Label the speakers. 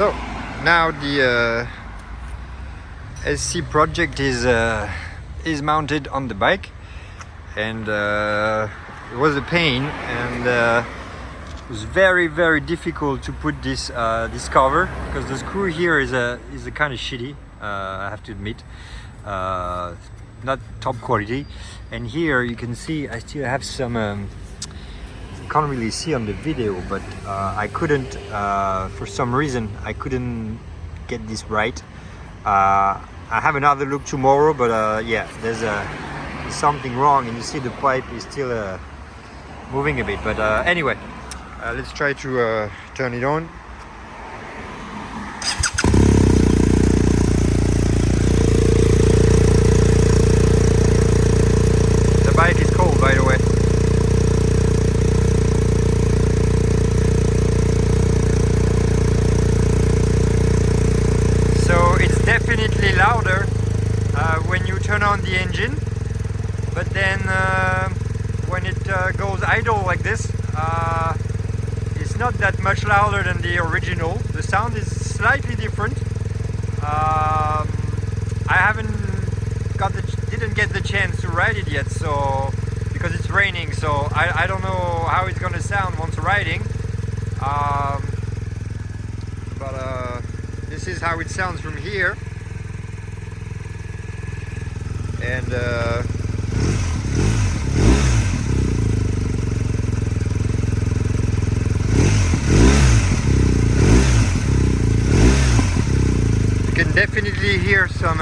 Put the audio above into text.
Speaker 1: So now the SC Project is mounted on the bike, and it was a pain, and it was very difficult to put this cover, because the screw here is a kind of shitty, I have to admit, not top quality. And here you can see I still have some can't really see on the video, but I couldn't for some reason I couldn't get this right. I have another look tomorrow, but yeah, there's something wrong, and you see the pipe is still moving a bit. But anyway, let's try to turn it on. The bike is cold, by the way. So it's definitely louder when you turn on the engine, but then when it goes idle like this, it's not that much louder than the original. The sound is slightly different. I didn't get the chance to ride it yet, so because it's raining, so I don't know how it's gonna sound once riding. But this is how it sounds from here, and you can definitely hear some